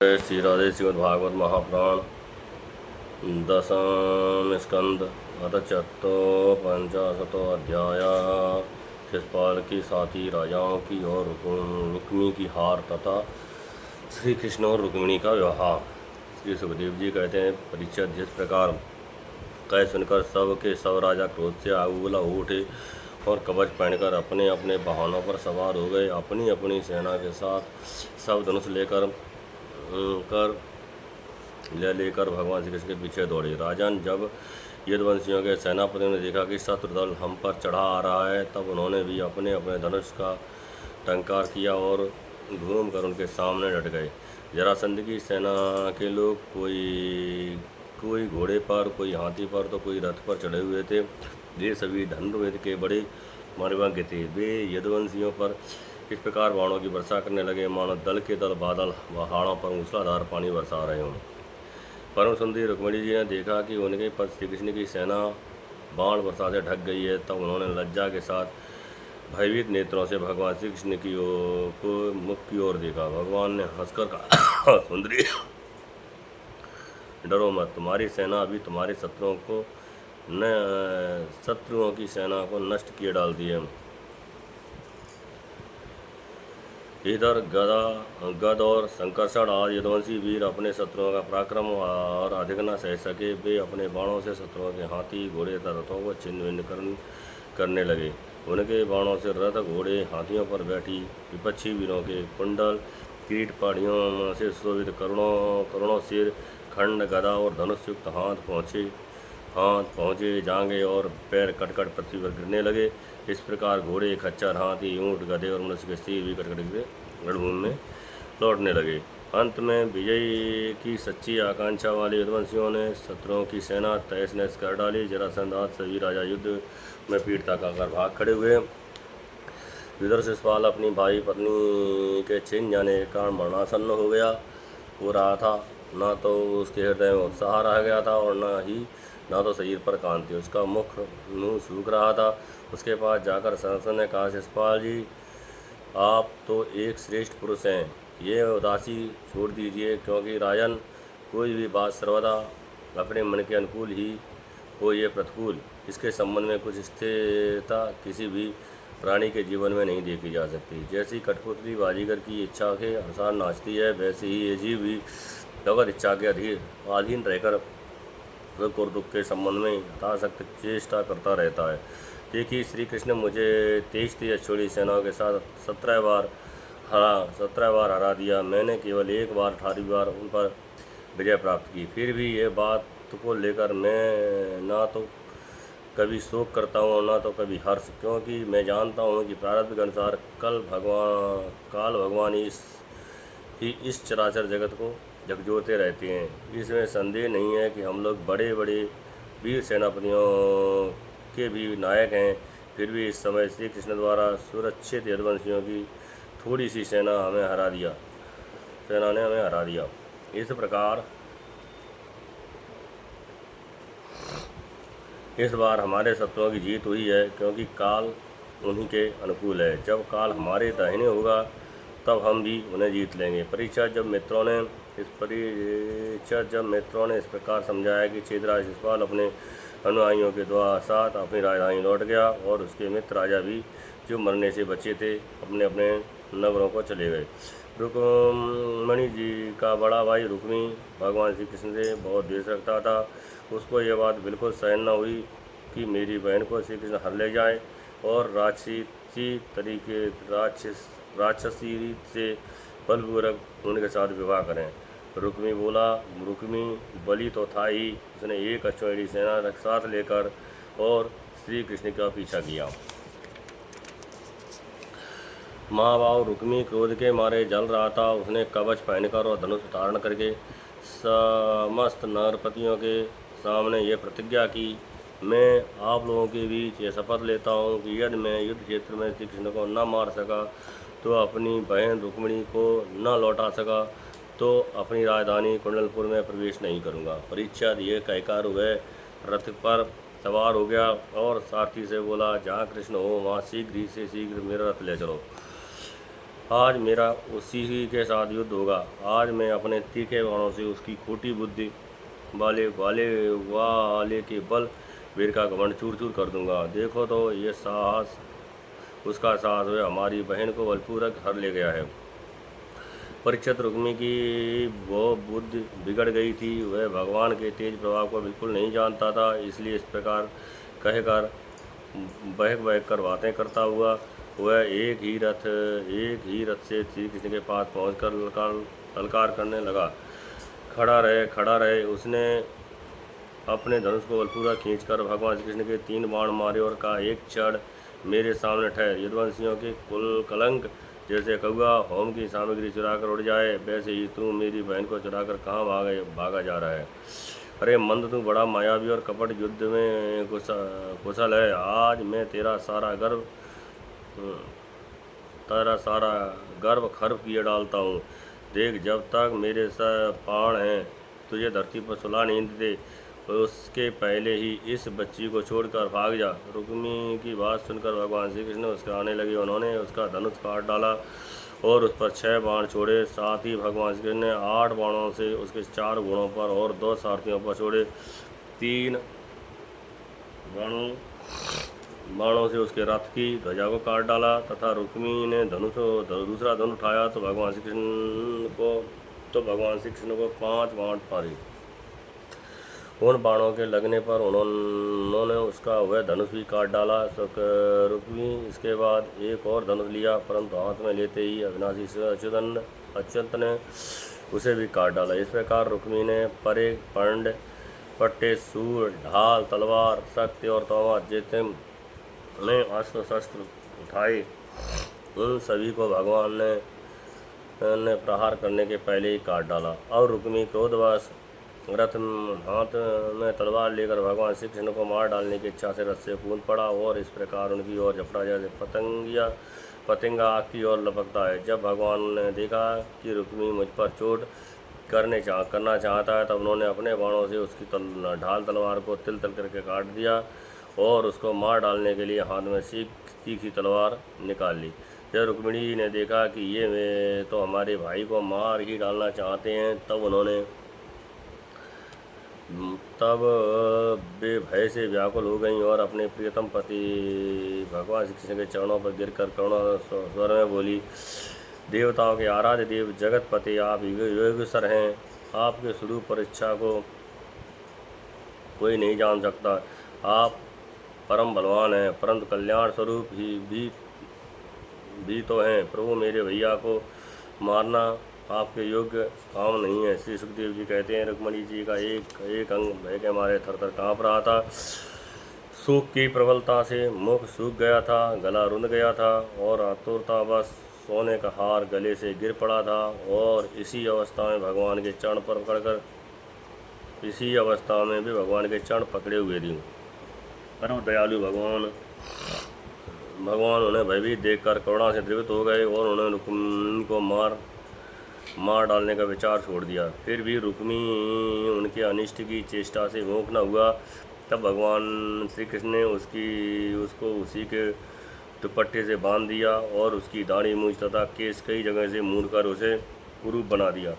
श्री राधे श्रीमद् भागवत महापुराण दशम स्कंद अथ पंचाशतो अध्याय। शिषपाल की साथी राजाओं की और रुक्मी की हार तथा श्री कृष्ण और रुक्मिणी का विवाह। श्री सुखदेव जी कहते हैं, परीक्षित जिस प्रकार कह सुनकर सब के सब राजा क्रोध से आगुला हो उठे और कवच पहनकर अपने अपने वाहनों पर सवार हो गए। अपनी अपनी सेना के साथ सब धनुष लेकर भगवान श्री कृष्ण के पीछे दौड़े। राजन, जब यदुवंशियों के सेनापतियों ने देखा कि शत्रु दल हम पर चढ़ा आ रहा है, तब उन्होंने भी अपने अपने धनुष का टंकार किया और घूमकर उनके सामने डट गए। जरासंध की सेना के लोग कोई घोड़े पर, कोई हाथी पर, तो कोई रथ पर चढ़े हुए थे। ये सभी धनुर्वेद के बड़े मानवज्ञ थे। वे यदुवंशियों पर इस प्रकार बाणों की वर्षा करने लगे मानो दल के दल बादल पहाड़ों पर मूसलाधार पानी बरसा रहे हों। परम सुंदरी रुक्मिणी जी ने देखा कि उनके पति श्री कृष्ण की सेना बाण वर्षा से ढक गई है। तब उन्होंने लज्जा के साथ भयभीत नेत्रों से भगवान श्री कृष्ण को मुख की ओर देखा। भगवान ने हंसकर कहा, सुंदरी, डरो मत, तुम्हारी सेना अभी तुम्हारे शत्रुओं की सेना को नष्ट किए डालती है। इधर गद और संकर्षण आदि यदुवंशी वीर अपने शत्रुओं का पराक्रम और अधिक न सह सके। वे अपने बाणों से शत्रुओं के हाथी घोड़े तथा रथों को छिन्न भिन्न करने लगे। उनके बाणों से रथ, घोड़े, हाथियों पर बैठी विपक्षी वीरों के कुंडल, किरीट, पहाड़ियों से सुशोभित करोड़ों सिर, खंड, गदा और धनुष युक्त हाथ पहुँचे, जांघें और पैर कटकट पृथ्वी पर गिरने लगे। इस प्रकार घोड़े, खच्चर, हाथी, ऊँट, गधे और मनुष्य के स्त्री भी कटकट गिरे रणभूमि में लौटने लगे। अंत में विजय की सच्ची आकांक्षा वाले यदुवंशियों ने शत्रुओं की सेना तहस नहस कर डाली। जरासंध आदि सभी राजा युद्ध में पीठ तकाकर भाग खड़े हुए। इधर शिषपाल अपनी भाई पत्नी के छिन जाने के कारण मरणासन्न हो रहा था। न तो उसके हृदय में उत्साह रह गया था और न तो शरीर पर कांति। उसका मुंह सूख रहा था। उसके पास जाकर सहसन ने कहा, शिषपाल जी, आप तो एक श्रेष्ठ पुरुष हैं, ये उदासी छोड़ दीजिए, क्योंकि राजन, कोई भी बात सर्वदा अपने मन के अनुकूल ही हो, ये प्रतिकूल, इसके संबंध में कुछ स्थिरता किसी भी प्राणी के जीवन में नहीं देखी जा सकती। जैसी कठपुतली बाजीगर की इच्छा के अनुसार नाचती है, वैसे ही ये जीव भी भगवत इच्छा के अधीन रहकर सुख और दुख के संबंध में यथाशक्ति चेष्टा करता रहता है। देखिए, श्री कृष्ण मुझे तेज छोड़ी सेनाओं के साथ 17 बार हरा दिया। मैंने केवल एक बार 18वीं बार उन पर विजय प्राप्त की। फिर भी ये बात को लेकर मैं ना तो कभी शोक करता हूँ और ना तो कभी हर्ष, क्योंकि मैं जानता हूँ कि प्रारब्ध के अनुसार काल भगवान इस चराचर जगत को झकझोरते रहते हैं। इसमें संदेह नहीं है कि हम लोग बड़े बड़े वीर सेनापतियों के भी नायक हैं। फिर भी इस समय श्री कृष्ण द्वारा सुरक्षित यदुवंशियों की थोड़ी सी सेना ने हमें हरा दिया। इस प्रकार इस बार हमारे शत्रुओं की जीत हुई है, क्योंकि काल उन्हीं के अनुकूल है। जब काल हमारे दाहिने होगा, तब हम भी उन्हें जीत लेंगे। परीक्षा जब मित्रों ने इस प्रकार समझाया कि छेदराज शिषपाल अपने अनुयायियों के साथ अपनी राजधानी लौट गया और उसके मित्र राजा भी, जो मरने से बचे थे, अपने अपने नगरों को चले गए। रुक्मिणी जी का बड़ा भाई रुक्मी भगवान श्री कृष्ण से बहुत द्वेष रखता था। उसको यह बात बिल्कुल सहन न हुई कि मेरी बहन को श्री कृष्ण हर ले जाए और राक्षसी रीत से बलपूर्वक उनके साथ विवाह करें। रुक्मी बोला, रुक्मी बलि तो था ही, उसने एक अश्वमेधी सेना साथ लेकर और श्री कृष्ण का पीछा किया। महाभाव रुक्मी क्रोध के मारे जल रहा था। उसने कवच पहनकर और धनुष धारण करके समस्त नरपतियों के सामने ये प्रतिज्ञा की, मैं आप लोगों के बीच ये शपथ लेता हूँ कि यदि मैं युद्ध क्षेत्र में श्री कृष्ण को न मार सका, तो अपनी बहन रुक्मिणी को न लौटा सका, तो अपनी राजधानी कुंडलपुर में प्रवेश नहीं करूँगा। परीक्षित ये कहकर वह रथ पर सवार हो गया और सारथी से बोला, जहाँ कृष्ण हो वहाँ शीघ्र ही से शीघ्र मेरा रथ ले चलो। आज मेरा उसी के साथ युद्ध होगा। आज मैं अपने तीखे बाणों से उसकी खोटी बुद्धि वाले वाले वाले के बल वीर का घमंड चूर चूर कर दूंगा। देखो तो ये साहस, उसका साहस वह हमारी बहन को बलपूर्वक हर ले गया है। परीक्षित रुक्मी की वो बुद्धि बिगड़ गई थी। वह भगवान के तेज प्रभाव को बिल्कुल नहीं जानता था, इसलिए इस प्रकार कहकर बहक बहक कर बातें करता हुआ वह एक ही रथ से श्री कृष्ण के पास पहुंचकर ललकार करने लगा। खड़ा रहे। उसने अपने धनुष को बलपूर्वक खींचकर भगवान श्री कृष्ण के 3 बाण मारे और कहा, एक क्षण मेरे सामने ठहर। यदुवंशियों के कुल कलंक, जैसे कौआ होम की सामग्री चुराकर उड़ जाए, वैसे ही तू मेरी बहन को चुराकर कहाँ भागा जा रहा है। अरे मंद, तू बड़ा मायावी और कपट युद्ध में कुशल है। आज मैं तेरा सारा गर्व खर्व किए डालता हूँ। देख, जब तक मेरे प्राण हैं तुझे धरती पर सुला नहीं देते, उसके पहले ही इस बच्ची को छोड़कर भाग जा। रुक्मी की बात सुनकर भगवान श्री कृष्ण उसके आने लगे। उन्होंने उसका धनुष काट डाला और उस पर 6 बाण छोड़े। साथ ही भगवान श्री कृष्ण ने 8 बाणों से उसके 4 घोड़ों पर और 2 सारथियों पर छोड़े। 3 बाणों से उसके रथ की ध्वजा को काट डाला तथा रुक्मी ने दूसरा धनुष उठाया तो भगवान श्री कृष्ण को 5 बाण मारे। उन बाणों के लगने पर उन्होंने उसका वह धनुष भी काट डाला। रुक्मी इसके बाद एक और धनुष लिया, परंतु हाथ में लेते ही अविनाशी अच्युत ने उसे भी काट डाला। इस प्रकार रुक्मी ने परे पंड, पट्टे, सूर, ढाल, तलवार, शक्ति और तोमर जितने अस्त्र शस्त्र उठाए, उन सभी को भगवान ने प्रहार करने के पहले ही काट डाला। और रुक्मी क्रोधवश रथ हाथ में तलवार लेकर भगवान श्री कृष्ण को मार डालने की इच्छा से रथ से कूद पड़ा और इस प्रकार उनकी ओर झपटा जैसे पतंगा आग की ओर लपकता है। जब भगवान ने देखा कि रुक्मी मुझ पर चोट करना चाहता है, तब उन्होंने अपने बाणों से उसकी ढाल तलवार को तिल तिल करके काट दिया और उसको मार डालने के लिए हाथ में तीखी तलवार निकाल ली। जब रुक्मिणी ने देखा कि ये वे तो हमारे भाई को मार ही डालना चाहते हैं, तब वे भय से व्याकुल हो गईं और अपने प्रियतम पति भगवान श्री कृष्ण के चरणों पर गिरकर करुणा स्वर में बोली, देवताओं के आराध्य देव जगतपति, आप योगेश्वर हैं। आपके स्वरूप पर इच्छा को कोई नहीं जान सकता। आप परम बलवान हैं, परंतु कल्याण स्वरूप भी तो हैं। प्रभु, मेरे भैया को मारना आपके योग्य काम नहीं है। श्री सुखदेव जी कहते हैं, रुक्मिणी जी का एक अंग भय के मारे थर काँप रहा था। सूख की प्रबलता से मुख सूख गया था, गला रुंध गया था और आतुरतावश सोने का हार गले से गिर पड़ा था। और इसी अवस्था में भी भगवान के चरण पकड़े हुए थे। परम दयालु भगवान उन्हें भयभीत देखकर करुणा से द्रवित हो गए और उन्होंने रुक्मी को मार डालने का विचार छोड़ दिया। फिर भी रुक्मी उनके अनिष्ट की चेष्टा से विमुख न हुआ। तब भगवान श्री कृष्ण ने उसको उसी के दुपट्टे से बांध दिया और उसकी दाढ़ी, मूंछ तथा केस कई जगह से मूंदकर उसे कुरूप बना दिया।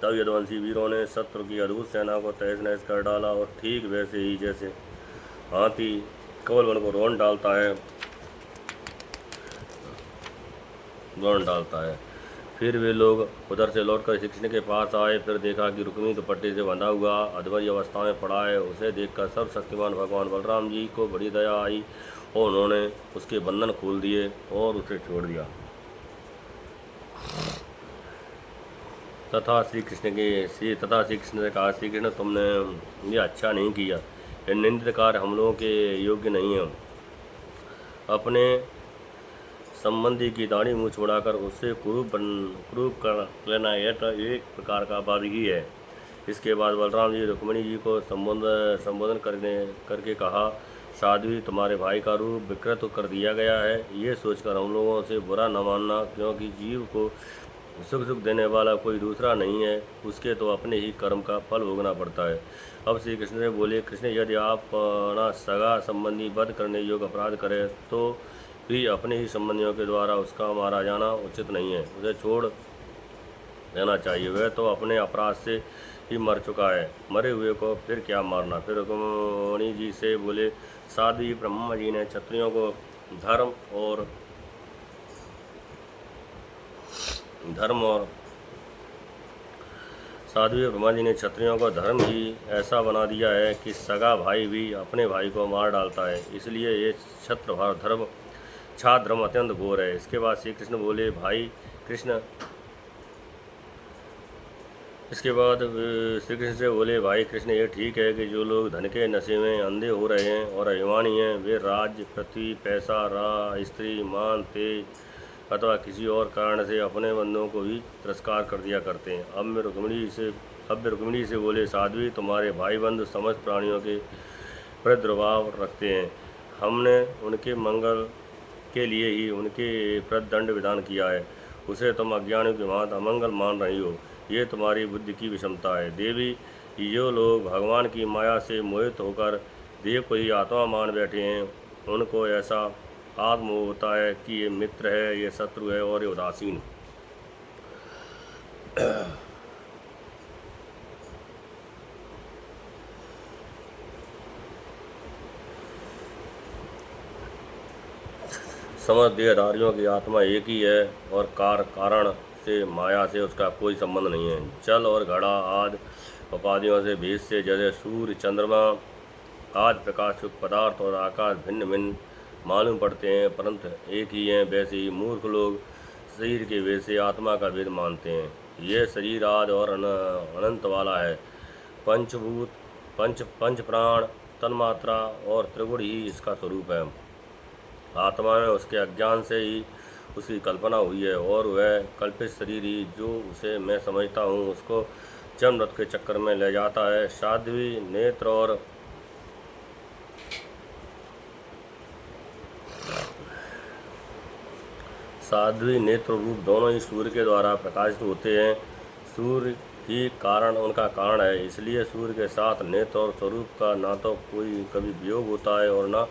तब यदुवंशी वीरों ने शत्रु की अद्भुत सेना को तहस नहस कर डाला और ठीक वैसे ही जैसे हाथी कवल वन को रोन डालता है। फिर वे लोग उधर से लौटकर श्री कृष्ण के पास आए। फिर देखा कि रुक्मी दुपट्टे से बंधा हुआ अधमरी अवस्था में पड़ा है। उसे देखकर सर्वशक्तिमान भगवान बलराम जी को बड़ी दया आई और उन्होंने उसके बंधन खोल दिए और उसे छोड़ दिया। तथा श्री कृष्ण ने कहा, श्री कृष्ण, तुमने ये अच्छा नहीं किया। ये निंदित कार्य हम लोगों के योग्य नहीं है। अपने संबंधी की दाढ़ी मुँह छुड़ाकर उससे कुरूप कर लेना यह तो एक प्रकार का पाप ही है। इसके बाद बलराम जी रुक्मिणी जी को संबोधन करके कहा, साध्वी, तुम्हारे भाई का रूप विकृत कर दिया गया है। ये सोचकर हम लोगों से बुरा न मानना, क्योंकि जीव को सुख देने वाला कोई दूसरा नहीं है। उसके तो अपने ही कर्म का फल भोगना पड़ता है। अब श्री कृष्ण ने बोले, कृष्ण, यदि आप अपना सगा संबंधी वध करने योग्य अपराध करें तो भी अपने ही संबंधियों के द्वारा उसका मारा जाना उचित नहीं है, उसे छोड़ देना चाहिए। वह तो अपने अपराध से ही मर चुका है, मरे हुए को फिर क्या मारना। फिर रुक्मणी जी से बोले, साध्वी ब्रह्मा जी ने क्षत्रियों को धर्म और साध्वी ब्रह्मा जी ने क्षत्रियों को धर्म ही ऐसा बना दिया है कि सगा भाई भी अपने भाई को मार डालता है, इसलिए ये क्षत्र धर्म छाधर्म अत्यंत घोर है। इसके बाद श्री कृष्ण बोले, भाई कृष्ण इसके बाद श्री कृष्ण से बोले, भाई कृष्ण ये ठीक है कि जो लोग धन के नशे में अंधे हो रहे हैं और अभिमानी हैं, वे राज्य, पृथ्वी, पैसा, राह, स्त्री, मान, तेज अथवा किसी और कारण से अपने बंधुओं को भी तिरस्कार कर दिया करते हैं। अब वे रुक्मिणी से बोले, साध्वी तुम्हारे भाई बंधु समस्त प्राणियों के प्रद्रभाव रखते हैं, हमने उनके मंगल के लिए ही उनके प्रदंड विधान किया है, उसे तुम अज्ञानियों की भांति अमंगल मान रही हो, ये तुम्हारी बुद्धि की विषमता है। देवी, जो लोग भगवान की माया से मोहित होकर देव को ही आत्मा मान बैठे हैं, उनको ऐसा आत्मोह होता है कि ये मित्र है, ये शत्रु है और ये उदासीन। समस्त देहधारियों की आत्मा एक ही है और कारण से माया से उसका कोई संबंध नहीं है। जल और घड़ा आदि उपाधियों से भेद से जैसे सूर्य, चंद्रमा आदि प्रकाश पदार्थ और आकाश भिन्न भिन्न मालूम पड़ते हैं, परंतु एक ही हैं, वैसे ही मूर्ख लोग शरीर के भेद से आत्मा का भेद मानते हैं। यह शरीर आदि और अनंत वाला है। पंचभूत, पंच प्राण, तन्मात्रा और त्रिगुण ही इसका स्वरूप है। आत्मा में उसके अज्ञान से ही उसकी कल्पना हुई है और वह कल्पित शरीर ही जो उसे मैं समझता हूँ उसको जन्म मृत्यु के चक्कर में ले जाता है। साध्वी नेत्र रूप दोनों ही सूर्य के द्वारा प्रकाशित होते हैं। सूर्य ही कारण उनका कारण है, इसलिए सूर्य के साथ नेत्र और स्वरूप का ना तो कोई कभी वियोग होता है और ना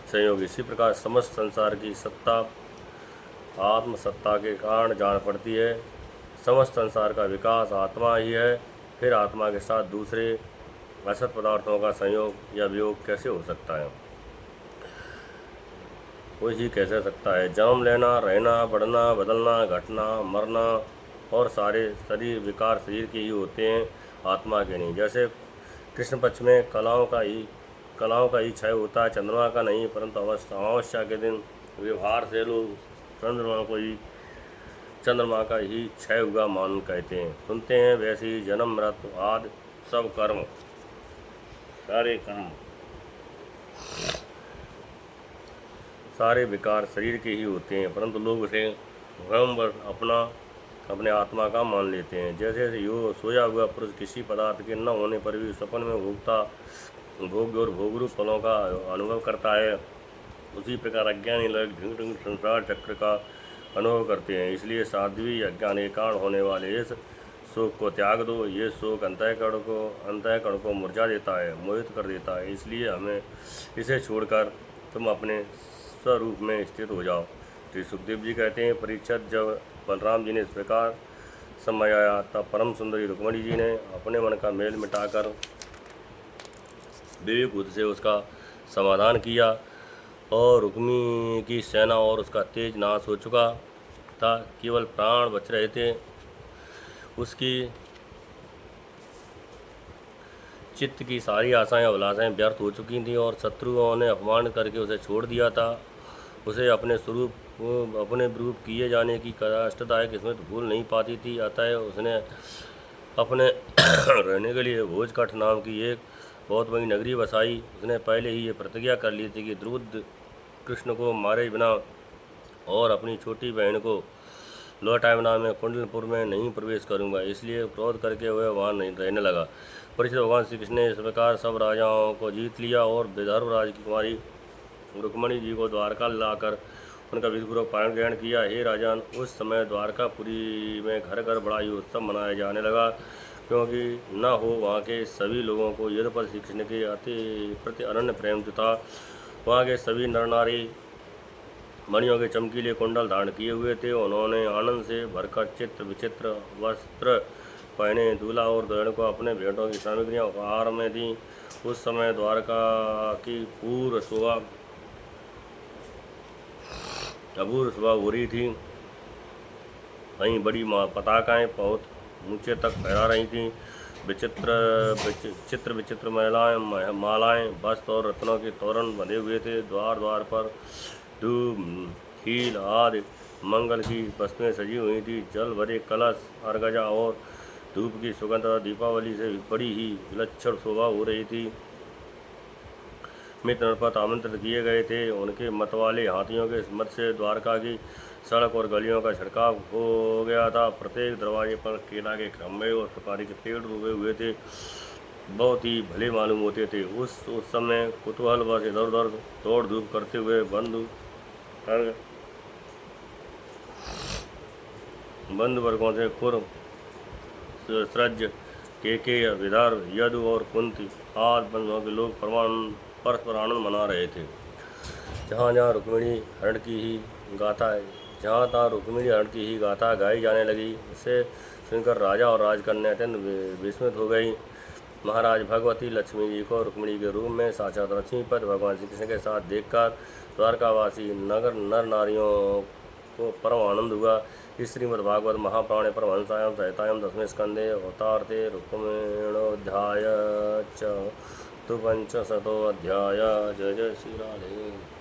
संयोग। इसी प्रकार समस्त संसार की सत्ता आत्म सत्ता के कारण जान पड़ती है। समस्त संसार का विकास आत्मा ही है, फिर आत्मा के साथ दूसरे असत पदार्थों का संयोग या वियोग कैसे हो सकता है? कोई ही कैसे सकता है? जन्म लेना, रहना, बढ़ना, बदलना, घटना, मरना और सारे शरीर विकार शरीर के ही होते हैं, आत्मा के नहीं। जैसे कृष्ण पक्ष में कलाओं का ही क्षय होता है, चंद्रमा का नहीं, परंतु अमावस्या के दिन व्यवहार से लोग चंद्रमा का ही क्षय हुआ मान कहते हैं, सुनते हैं। वैसे ही जन्म मृत्यु आदि सब सारे विकार शरीर के ही होते हैं, परंतु लोग उसे भ्रम अपने आत्मा का मान लेते हैं। जैसे सोया हुआ पुरुष किसी पदार्थ के न होने पर भी सपन में भोग्य और भोगरूप फलों का अनुभव करता है, उसी प्रकार अज्ञानी लोग ढिंग संसार चक्र का अनुभव करते हैं। इसलिए साध्वी अज्ञान के कारण होने वाले इस शोक को त्याग दो। ये शोक अंतःकरण को मुरझा देता है, मोहित कर देता है, इसलिए हमें इसे छोड़कर तुम अपने स्वरूप में स्थित हो जाओ। श्री सुखदेव जी कहते हैं, परीक्षित जब बलराम जी ने इस प्रकार समझाया तब परम सुंदरी रुक्मिणी जी ने अपने मन का मेल मिटाकर विवेक बुद्धि से उसका समाधान किया और रुक्मी की सेना और उसका तेज नाश हो चुका था, केवल प्राण बच रहे थे। उसकी चित्त की सारी आशाएं अभिलाषाएं व्यर्थ हो चुकी थीं और शत्रुओं ने अपमान करके उसे छोड़ दिया था। उसे अपने विरूप किए जाने की कष्टदायक स्मृति भूल नहीं पाती थी, अतः उसने अपने रहने के लिए भोजकठ नाम की एक बहुत बड़ी नगरी बसाई। उसने पहले ही ये प्रतिज्ञा कर ली थी कि द्रुपद कृष्ण को मारे बिना और अपनी छोटी बहन को लौटाए बिना मैं कुंडलपुर में नहीं प्रवेश करूंगा, इसलिए क्रोध करके वह वहाँ नहीं रहने लगा। परिचित भगवान श्री कृष्ण ने इस प्रकार सब राजाओं को जीत लिया और विदर्भ राज की कुमारी रुक्मिणी जी को द्वारका लाकर उनका विधिपूर्वक पारण ग्रहण किया। हे राजन, उस समय द्वारकापुरी में घर घर बड़ा ही उत्सव मनाया जाने लगा, क्योंकि न हो वहाँ के सभी लोगों को यद्यपि श्री कृष्ण के प्रति अनन्य प्रेम जो था, वहाँ के सभी नर नारी मणियों के चमकीले कुंडल धारण किए हुए थे। उन्होंने आनंद से भरकर चित्र विचित्र वस्त्र पहने दूल्हा और दुल्हन को अपने भेंटों की सामग्रियाँ उपहार में दी। उस समय द्वारका की अपूर्व शोभा हो रही थी। वहीं बड़ी पताकाएँ बहुत ऊंचे तक फहरा रही थीं। चित्र विचित्र मालाएँ वस्त्र और रत्नों के तोरण बंधे हुए थे। द्वार द्वार पर धूप खील आदि मंगल की वस्तुएं सजी हुई थी। जल भरे कलश अर्गजा और धूप की सुगंध दीपावली से बड़ी ही विलक्षण शोभा हो रही थी। मित्र नरपत आमंत्रित किए गए थे। उनके मतवाले हाथियों के मत से द्वारका की सड़क और गलियों का छिड़काव हो गया था। प्रत्येक दरवाजे पर केला के खंभे और सुपारी के पेड़ उगे हुए थे, बहुत ही भले मालूम होते थे। उस समय कुतूहल बस इधर उधर दौड़ धूप करते हुए बंधु वर्गों से खुर सृज के विदर्भ यदु और कुंती आदि बंधुओं के लोग परस्पर आनंद मना रहे थे। जहाँ तहाँ रुक्मिणी हरण की ही गाथा गाई जाने लगी। इसे सुनकर राजा और राजकन्या अत्यंत विस्मित हो गई। महाराज भगवती लक्ष्मी जी को रुक्मिणी के रूप में साक्षात लक्ष्मीपति भगवान श्री कृष्ण के साथ देखकर द्वारकावासी नर नारियों को परम आनंद हुआ। श्रीमद् भागवत महापुराणे परमहंसायां संहितायां 10वें स्कंदे अवतारते रुक्मिणोऽध्याय च 2 पंचशतोऽध्याय। जय जय श्री राधे।